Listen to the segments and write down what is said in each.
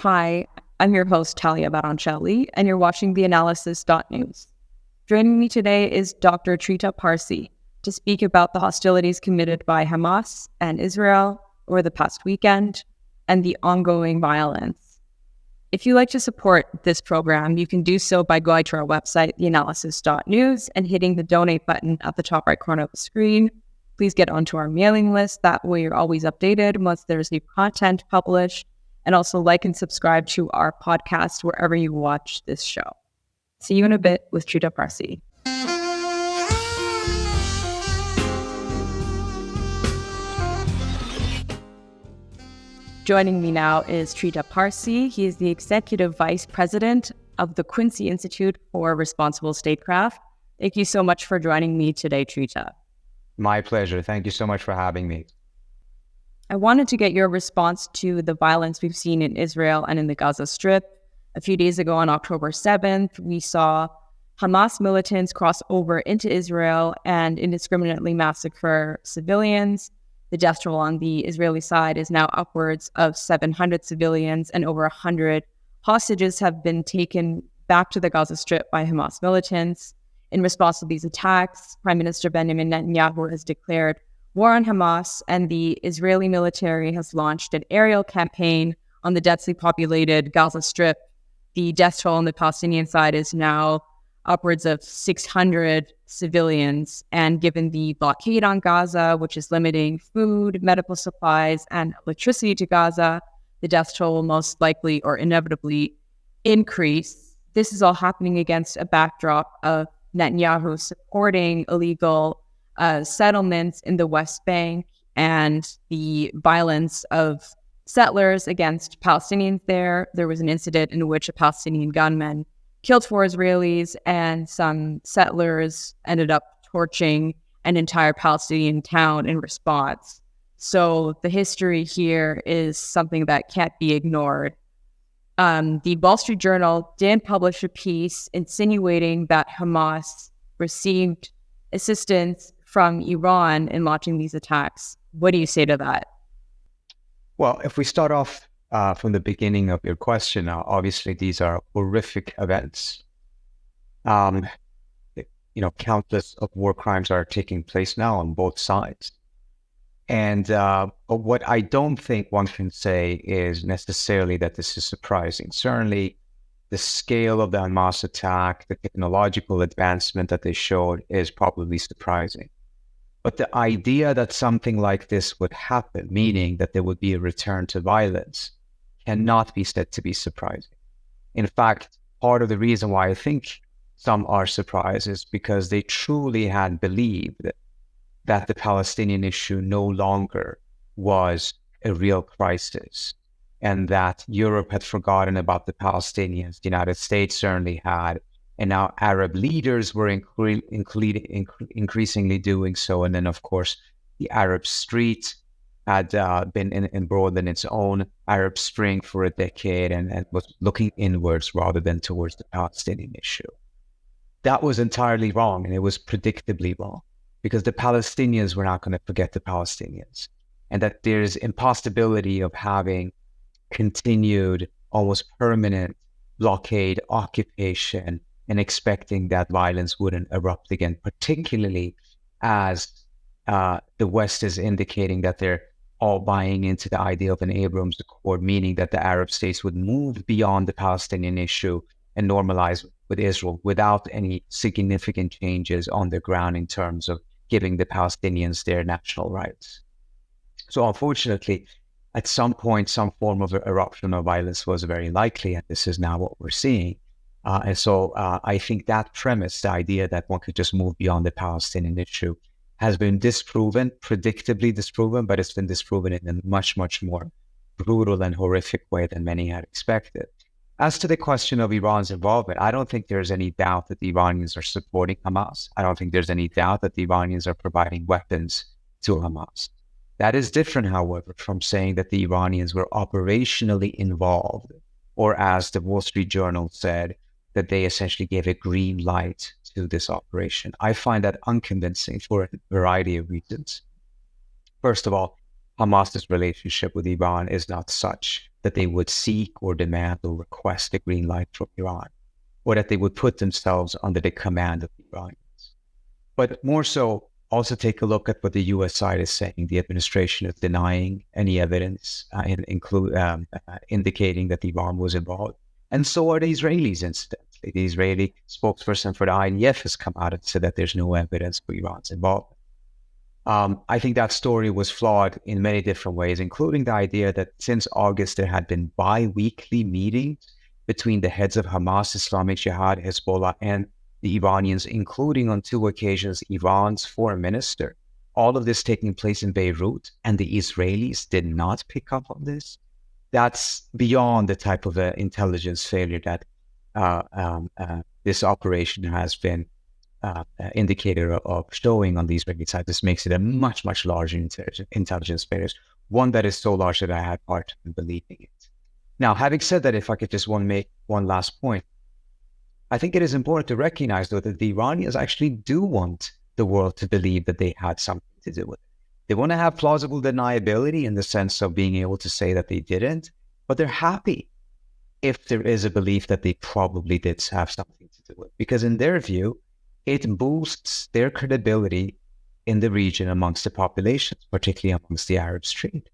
Hi, I'm your host, Talia Baroncelli, and you're watching theAnalysis-news. Joining me today is Dr. Trita Parsi to speak about the hostilities committed by Hamas and Israel over the past weekend and the ongoing violence. If you'd like to support this program, you can do so by going to our website, theAnalysis.news, and hitting the donate button at the top right corner of the screen. Please get onto our mailing list. That way you're always updated once there's new content published. And also like and subscribe to our podcast wherever you watch this show. See you in a bit with Trita Parsi. Joining me now is Trita Parsi. He is the Executive Vice President of the Quincy Institute for Responsible Statecraft. Thank you so much for joining me today, Trita. My pleasure. Thank you so much for having me. I wanted to get your response to the violence we've seen in Israel and in the Gaza Strip. A few days ago on October 7th, we saw Hamas militants cross over into Israel and indiscriminately massacre civilians. The death toll on the Israeli side is now upwards of 700 civilians, and over 100 hostages have been taken back to the Gaza Strip by Hamas militants. In response to these attacks, Prime Minister Benjamin Netanyahu has declared war on Hamas, and the Israeli military has launched an aerial campaign on the densely populated Gaza Strip. The death toll on the Palestinian side is now upwards of 600 civilians, and given the blockade on Gaza, which is limiting food, medical supplies, and electricity to Gaza, the death toll will most likely or inevitably increase. This is all happening against a backdrop of Netanyahu supporting illegal settlements in the West Bank and the violence of settlers against Palestinians there. There was an incident in which a Palestinian gunman killed 4 Israelis, and some settlers ended up torching an entire Palestinian town in response. So the history here is something that can't be ignored. The Wall Street Journal did publish a piece insinuating that Hamas received assistance from Iran in launching these attacks. What do you say to that? Well, if we start off from the beginning of your question, obviously these are horrific events. Countless of war crimes are taking place now on both sides. And but what I don't think one can say is necessarily that this is surprising. Certainly, the scale of the Hamas attack, the technological advancement that they showed is probably surprising. But the idea that something like this would happen, meaning that there would be a return to violence, cannot be said to be surprising. In fact, part of the reason why I think some are surprised is because they truly had believed that the Palestinian issue no longer was a real crisis, and that Europe had forgotten about the Palestinians. The United States certainly had, and now Arab leaders were increasingly doing so. And then, of course, the Arab street had been embroiled in its own Arab Spring for a decade and was looking inwards rather than towards the Palestinian issue. That was entirely wrong, and it was predictably wrong, because the Palestinians were not going to forget the Palestinians, and that there's impossibility of having continued, almost permanent blockade, occupation, and expecting that violence wouldn't erupt again, particularly as the West is indicating that they're all buying into the idea of an Abraham Accord, meaning that the Arab states would move beyond the Palestinian issue and normalize with Israel without any significant changes on the ground in terms of giving the Palestinians their national rights. So unfortunately, at some point, some form of eruption of violence was very likely, and this is now what we're seeing. And so I think that premise, the idea that one could just move beyond the Palestinian issue, has been disproven, predictably disproven, but it's been disproven in a much, much more brutal and horrific way than many had expected. As to the question of Iran's involvement, I don't think there's any doubt that the Iranians are supporting Hamas. I don't think there's any doubt that the Iranians are providing weapons to Hamas. That is different, however, from saying that the Iranians were operationally involved, or as the Wall Street Journal said, that they essentially gave a green light to this operation. I find that unconvincing for a variety of reasons. First of all, Hamas's relationship with Iran is not such that they would seek or demand or request a green light from Iran, or that they would put themselves under the command of the Iranians. But more so, also take a look at what the U.S. side is saying. The administration is denying any evidence, indicating that Iran was involved. And so are the Israelis, incidentally. The Israeli spokesperson for the IDF has come out and said that there's no evidence for Iran's involvement. I think that story was flawed in many different ways, including the idea that since August there had been bi-weekly meetings between the heads of Hamas, Islamic Jihad, Hezbollah, and the Iranians, including on 2 occasions Iran's foreign minister. All of this taking place in Beirut, and the Israelis did not pick up on this. That's beyond the type of intelligence failure that this operation has been indicator of showing on the Israeli side. This makes it a much, much larger intelligence failure, one that is so large that I had hard time believing it. Now, having said that, if I could just make one last point, I think it is important to recognize, though, that the Iranians actually do want the world to believe that they had something to do with it. They want to have plausible deniability in the sense of being able to say that they didn't, but they're happy if there is a belief that they probably did have something to do with it, because in their view, it boosts their credibility in the region amongst the populations, particularly amongst the Arab Street.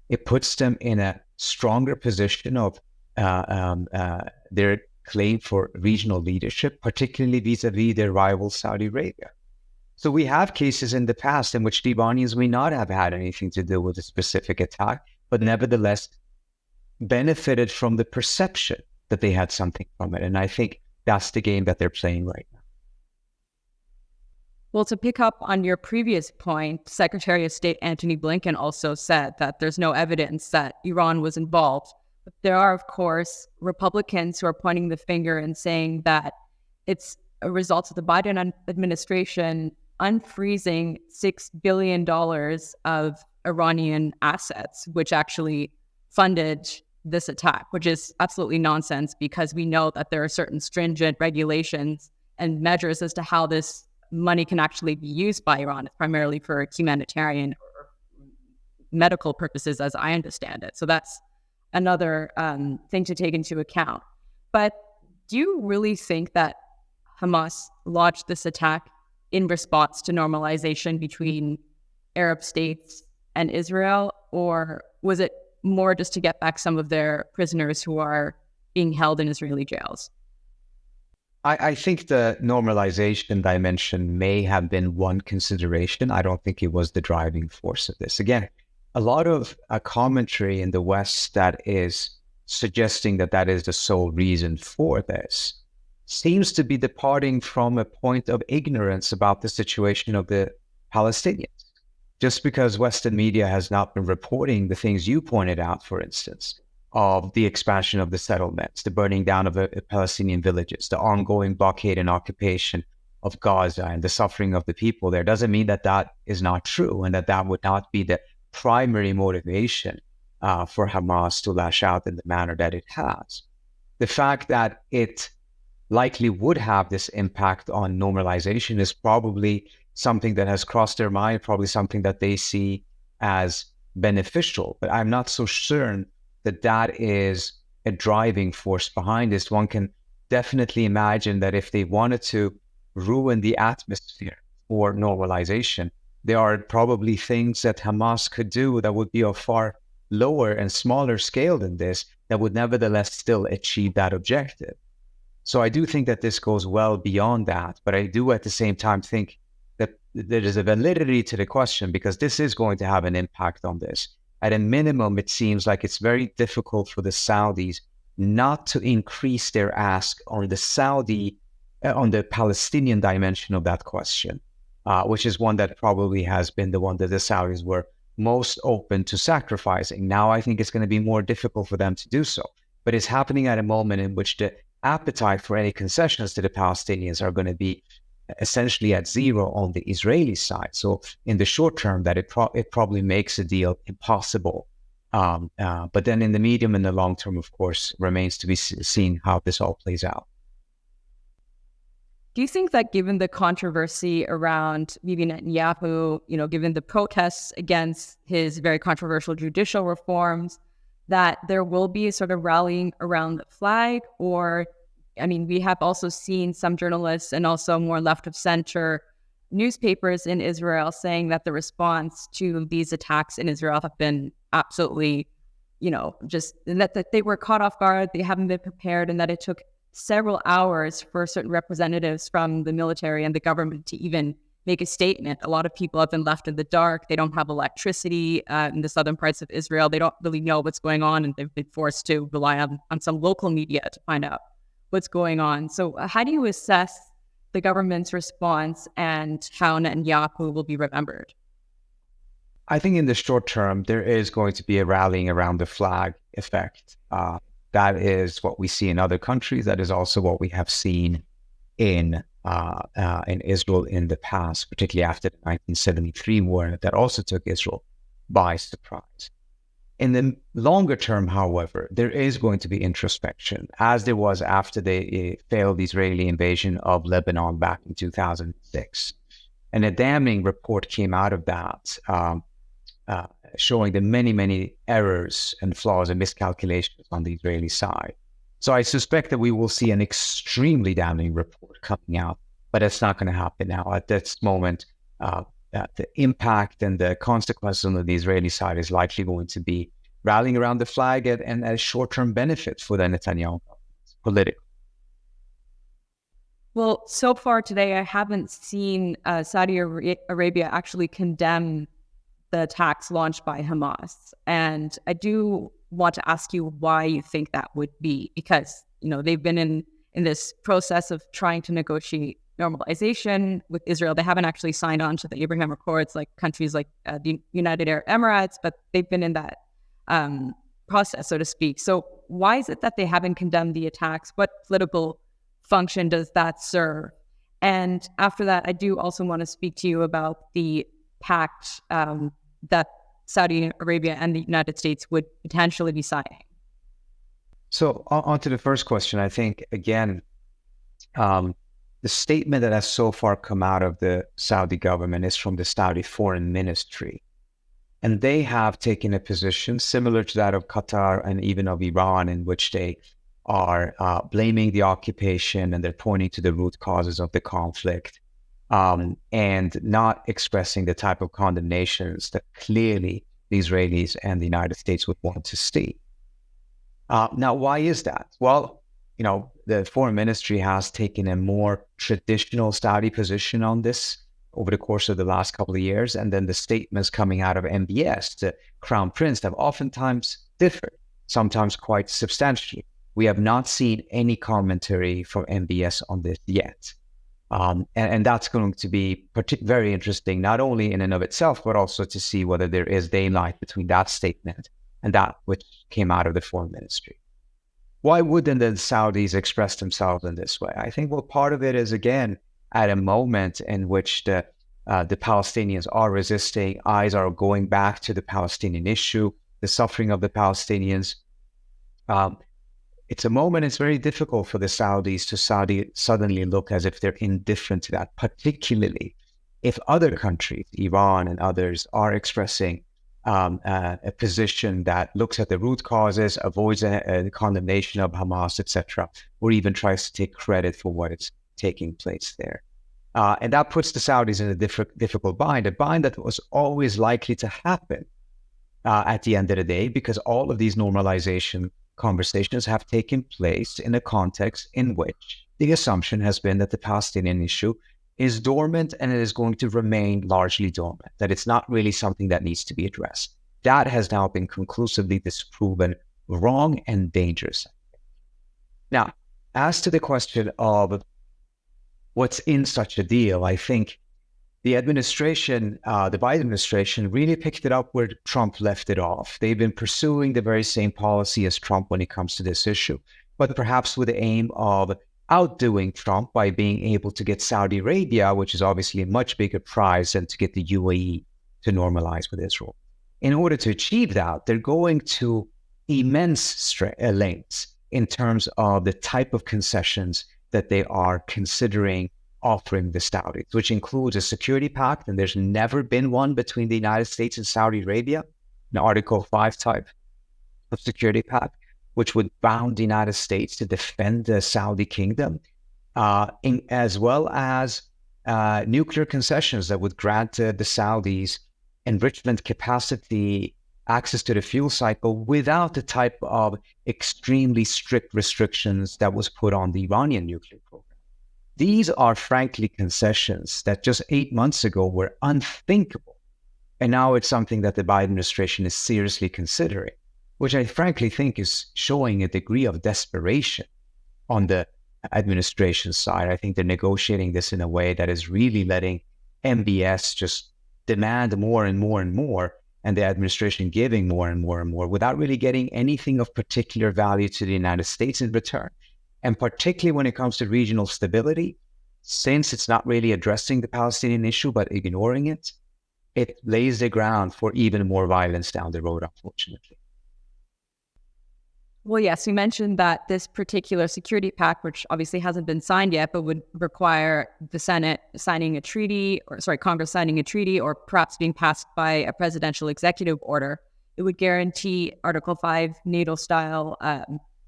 It puts them in a stronger position of their claim for regional leadership, particularly vis-a-vis their rival Saudi Arabia. So we have cases in the past in which the Iranians may not have had anything to do with a specific attack, but nevertheless benefited from the perception that they had something from it. And I think that's the game that they're playing right now. Well, to pick up on your previous point, Secretary of State Antony Blinken also said that there's no evidence that Iran was involved. But there are, of course, Republicans who are pointing the finger and saying that it's a result of the Biden administration unfreezing $6 billion of Iranian assets, which actually funded this attack, which is absolutely nonsense because we know that there are certain stringent regulations and measures as to how this money can actually be used by Iran, primarily for humanitarian or medical purposes, as I understand it. So that's another thing to take into account. But do you really think that Hamas launched this attack in response to normalization between Arab states and Israel, or was it more just to get back some of their prisoners who are being held in Israeli jails? I think the normalization dimension may have been one consideration. I don't think it was the driving force of this. Again, a lot of commentary in the West that is suggesting that that is the sole reason for this seems to be departing from a point of ignorance about the situation of the Palestinians. Just because Western media has not been reporting the things you pointed out, for instance, of the expansion of the settlements, the burning down of Palestinian villages, the ongoing blockade and occupation of Gaza, and the suffering of the people there, doesn't mean that that is not true and that that would not be the primary motivation for Hamas to lash out in the manner that it has. The fact that it likely would have this impact on normalization is probably something that has crossed their mind, probably something that they see as beneficial. But I'm not so certain that that is a driving force behind this. One can definitely imagine that if they wanted to ruin the atmosphere for normalization, there are probably things that Hamas could do that would be of far lower and smaller scale than this, that would nevertheless still achieve that objective. So I do think that this goes well beyond that, but I do at the same time think that there is a validity to the question, because this is going to have an impact on this. At a minimum, it seems like it's very difficult for the Saudis not to increase their ask on the Palestinian dimension of that question, which is one that probably has been the one that the Saudis were most open to sacrificing. Now I think it's going to be more difficult for them to do so, but it's happening at a moment in which the appetite for any concessions to the Palestinians are going to be essentially at zero on the Israeli side. So in the short term, that it probably makes a deal impossible. But then in the medium and the long term, of course, remains to be seen how this all plays out. Do you think that given the controversy around Bibi Netanyahu, given the protests against his very controversial judicial reforms, that there will be a sort of rallying around the flag? Or, we have also seen some journalists and also more left of center newspapers in Israel saying that the response to these attacks in Israel have been absolutely, just that they were caught off guard, they haven't been prepared, and that it took several hours for certain representatives from the military and the government to even make a statement. A lot of people have been left in the dark. They don't have electricity in the southern parts of Israel. They don't really know what's going on, and they've been forced to rely on some local media to find out what's going on. So how do you assess the government's response and how Netanyahu will be remembered? I think in the short term, there is going to be a rallying around the flag effect. That is what we see in other countries. That is also what we have seen in Israel in the past, particularly after the 1973 war that also took Israel by surprise. In the longer term, however, there is going to be introspection, as there was after the failed Israeli invasion of Lebanon back in 2006. And a damning report came out of that, showing the many, many errors and flaws and miscalculations on the Israeli side. So I suspect that we will see an extremely damning report coming out, but it's not going to happen now. At this moment, the impact and the consequences on the Israeli side is likely going to be rallying around the flag and a short-term benefit for the Netanyahu politically. Well, so far today, I haven't seen Saudi Arabia actually condemn the attacks launched by Hamas. And I do want to ask you why you think that would be, because, they've been in this process of trying to negotiate normalization with Israel. They haven't actually signed on to the Abraham Accords like countries like the United Arab Emirates, but they've been in that process, so to speak. So why is it that they haven't condemned the attacks? What political function does that serve? And after that, I do also want to speak to you about the pact that Saudi Arabia and the United States would potentially be signing. So on to the first question, I think, again, the statement that has so far come out of the Saudi government is from the Saudi Foreign Ministry. And they have taken a position similar to that of Qatar and even of Iran, in which they are blaming the occupation and they're pointing to the root causes of the conflict. And not expressing the type of condemnations that clearly the Israelis and the United States would want to see. Now, why is that? Well, the foreign ministry has taken a more traditional Saudi position on this over the course of the last couple of years. And then the statements coming out of MBS, the Crown Prince, have oftentimes differed, sometimes quite substantially. We have not seen any commentary from MBS on this yet. And that's going to be very interesting, not only in and of itself, but also to see whether there is daylight between that statement and that which came out of the foreign ministry. Why wouldn't the Saudis express themselves in this way? I think, well, part of it is, again, at a moment in which the Palestinians are resisting, eyes are going back to the Palestinian issue, the suffering of the Palestinians. It's a moment it's very difficult for the Saudis to suddenly look as if they're indifferent to that, particularly if other countries, Iran and others, are expressing a position that looks at the root causes, avoids a condemnation of Hamas, etc., or even tries to take credit for what is taking place there. And that puts the Saudis in a difficult bind, a bind that was always likely to happen at the end of the day, because all of these normalization conversations have taken place in a context in which the assumption has been that the Palestinian issue is dormant and it is going to remain largely dormant, that it's not really something that needs to be addressed. That has now been conclusively disproven wrong and dangerous. Now, as to the question of what's in such a deal, I think the administration, the Biden administration, really picked it up where Trump left it off. They've been pursuing the very same policy as Trump when it comes to this issue, but perhaps with the aim of outdoing Trump by being able to get Saudi Arabia, which is obviously a much bigger prize than to get the UAE to normalize with Israel. In order to achieve that, they're going to immense lengths in terms of the type of concessions that they are considering offering the Saudis, which includes a security pact, and there's never been one between the United States and Saudi Arabia, an Article 5 type of security pact, which would bound the United States to defend the Saudi kingdom, as well as nuclear concessions that would grant the Saudis enrichment capacity, access to the fuel cycle without the type of extremely strict restrictions that was put on the Iranian nuclear program. These are frankly concessions that just 8 months ago were unthinkable. And now it's something that the Biden administration is seriously considering, which I frankly think is showing a degree of desperation on the administration side. I think they're negotiating this in a way that is really letting MBS just demand more and more and more, and the administration giving more and more and more without really getting anything of particular value to the United States in return. And particularly when it comes to regional stability, since it's not really addressing the Palestinian issue, but ignoring it, it lays the ground for even more violence down the road, unfortunately. Well, yes, you mentioned that this particular security pact, which obviously hasn't been signed yet, but would require the Senate signing a treaty, Congress signing a treaty, or perhaps being passed by a presidential executive order. It would guarantee Article 5 NATO-style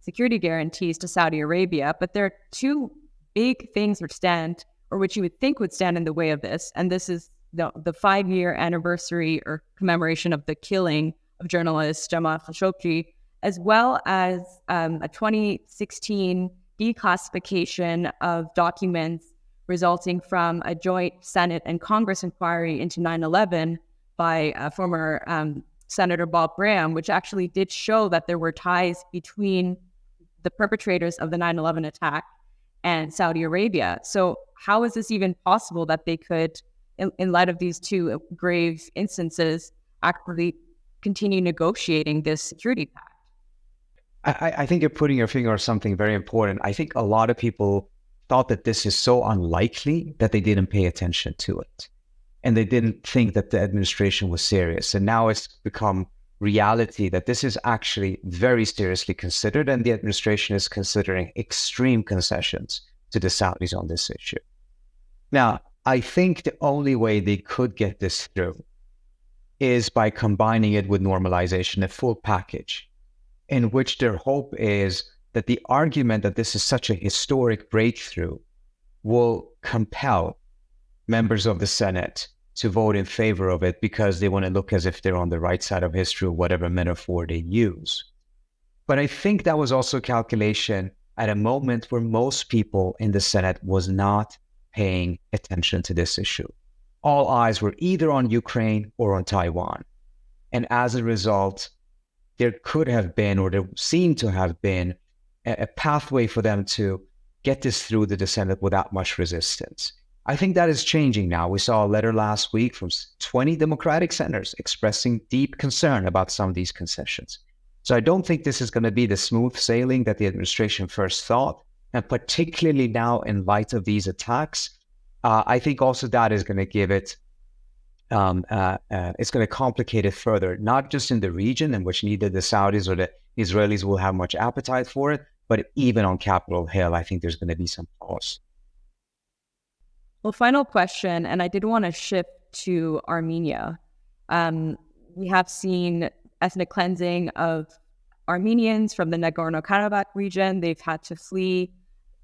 security guarantees to Saudi Arabia. But there are two big things which you would think would stand in the way of this. And this is the 5-year anniversary or commemoration of the killing of journalist Jamal Khashoggi, as well as a 2016 declassification of documents resulting from a joint Senate and Congress inquiry into 9/11 by former Senator Bob Graham, which actually did show that there were ties between the perpetrators of the 9/11 attack and Saudi Arabia. So how is this even possible that they could, in light of these two grave instances, actually continue negotiating this security pact? I think you're putting your finger on something very important. I think a lot of people thought that this is so unlikely that they didn't pay attention to it. And they didn't think that the administration was serious. And now it's become reality that this is actually very seriously considered, and the administration is considering extreme concessions to the Saudis on this issue. Now, I think the only way they could get this through is by combining it with normalization, a full package, in which their hope is that the argument that this is such a historic breakthrough will compel members of the Senate to vote in favor of it because they want to look as if they're on the right side of history, or whatever metaphor they use. But I think that was also a calculation at a moment where most people in the Senate was not paying attention to this issue. All eyes were either on Ukraine or on Taiwan. And as a result, there could have been, or there seemed to have been, a pathway for them to get this through the Senate without much resistance. I think that is changing now. We saw a letter last week from 20 Democratic senators expressing deep concern about some of these concessions. So I don't think this is going to be the smooth sailing that the administration first thought, and particularly now in light of these attacks, I think also that is going to give it it's going to complicate it further, not just in the region, in which neither the Saudis or the Israelis will have much appetite for it, but even on Capitol Hill, I think there's going to be some pause. Well, final question, and I did want to shift to Armenia. We have seen ethnic cleansing of Armenians from the Nagorno-Karabakh region. They've had to flee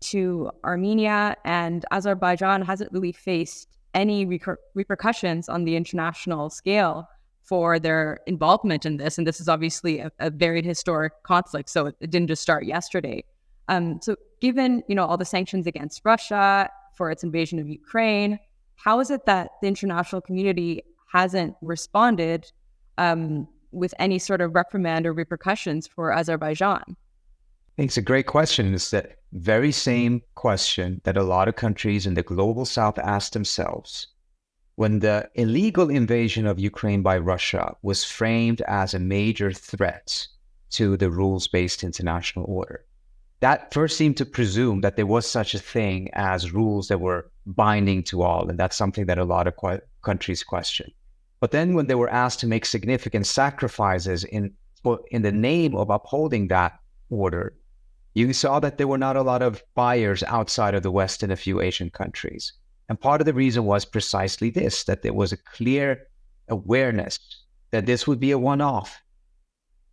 to Armenia, and Azerbaijan hasn't really faced any repercussions on the international scale for their involvement in this. And this is obviously a very historic conflict, so it didn't just start yesterday. So given, all the sanctions against Russia for its invasion of Ukraine, how is it that the international community hasn't responded with any sort of reprimand or repercussions for Azerbaijan? I think it's a great question. It's that very same question that a lot of countries in the global south asked themselves when the illegal invasion of Ukraine by Russia was framed as a major threat to the rules-based international order. That first seemed to presume that there was such a thing as rules that were binding to all, and that's something that a lot of countries questioned. But then when they were asked to make significant sacrifices in the name of upholding that order, you saw that there were not a lot of buyers outside of the West and a few Asian countries. And part of the reason was precisely this, that there was a clear awareness that this would be a one-off,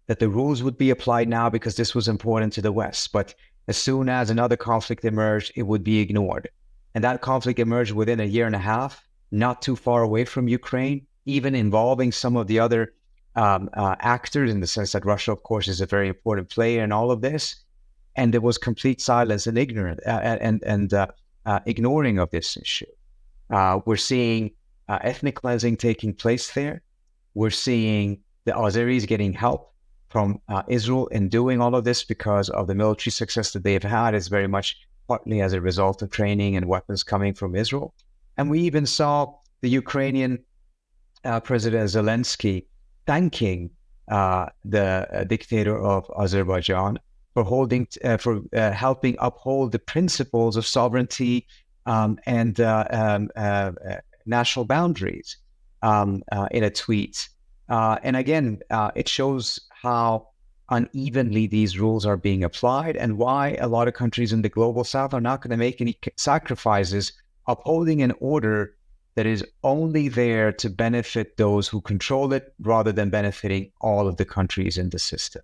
that the rules would be applied now because this was important to the West. But as soon as another conflict emerged, it would be ignored. And that conflict emerged within a year and a half, not too far away from Ukraine, even involving some of the other actors, in the sense that Russia, of course, is a very important player in all of this. And there was complete silence and ignorance ignoring of this issue. We're seeing ethnic cleansing taking place there. We're seeing the Azeris getting help from Israel in doing all of this because of the military success that they've had. Is very much partly as a result of training and weapons coming from Israel. And we even saw the Ukrainian President Zelensky thanking the dictator of Azerbaijan for helping uphold the principles of sovereignty and national boundaries in a tweet. And again, it shows how unevenly these rules are being applied and why a lot of countries in the global south are not going to make any sacrifices upholding an order that is only there to benefit those who control it rather than benefiting all of the countries in the system.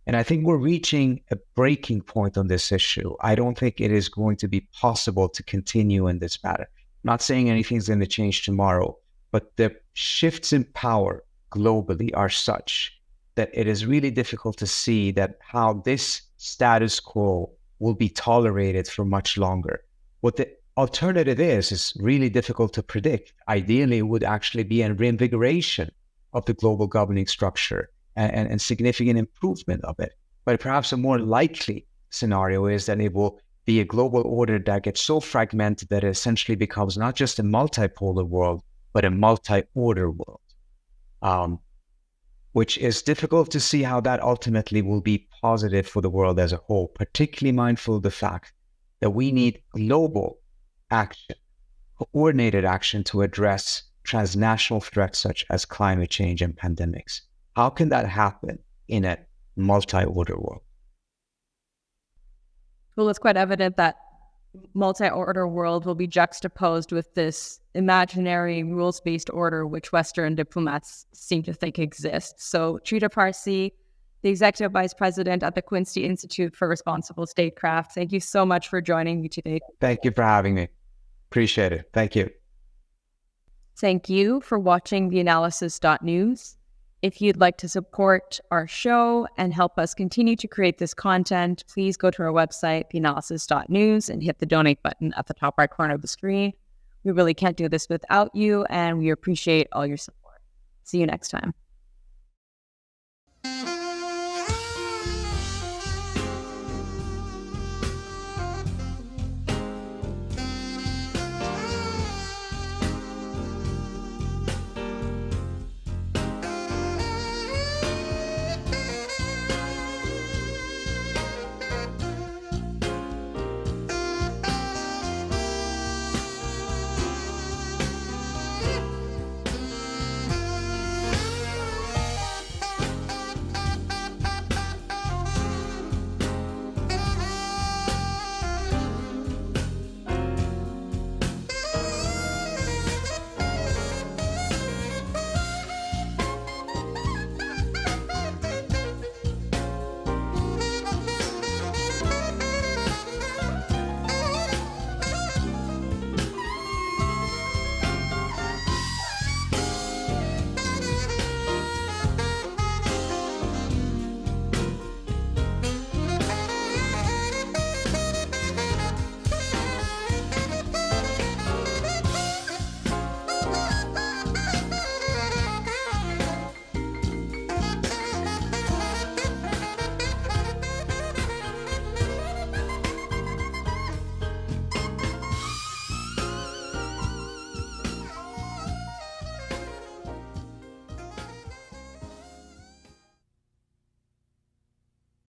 And I think we're reaching a breaking point on this issue. I don't think it is going to be possible to continue in this matter. I'm not saying anything's going to change tomorrow, but the shifts in power globally are such that it is really difficult to see that how this status quo will be tolerated for much longer. What the alternative is really difficult to predict. Ideally, it would actually be a reinvigoration of the global governing structure and significant improvement of it. But perhaps a more likely scenario is that it will be a global order that gets so fragmented that it essentially becomes not just a multipolar world, but a multi-order world, which is difficult to see how that ultimately will be positive for the world as a whole, particularly mindful of the fact that we need global action, coordinated action to address transnational threats such as climate change and pandemics. How can that happen in a multi-order world? Well, it's quite evident that multi-order world will be juxtaposed with this imaginary rules-based order which Western diplomats seem to think exists. So Trita Parsi, the Executive Vice President at the Quincy Institute for Responsible Statecraft, thank you so much for joining me today. Thank you for having me. Appreciate it. Thank you. Thank you for watching theAnalysis.news. If you'd like to support our show and help us continue to create this content, please go to our website, theAnalysis.news, and hit the donate button at the top right corner of the screen. We really can't do this without you, and we appreciate all your support. See you next time.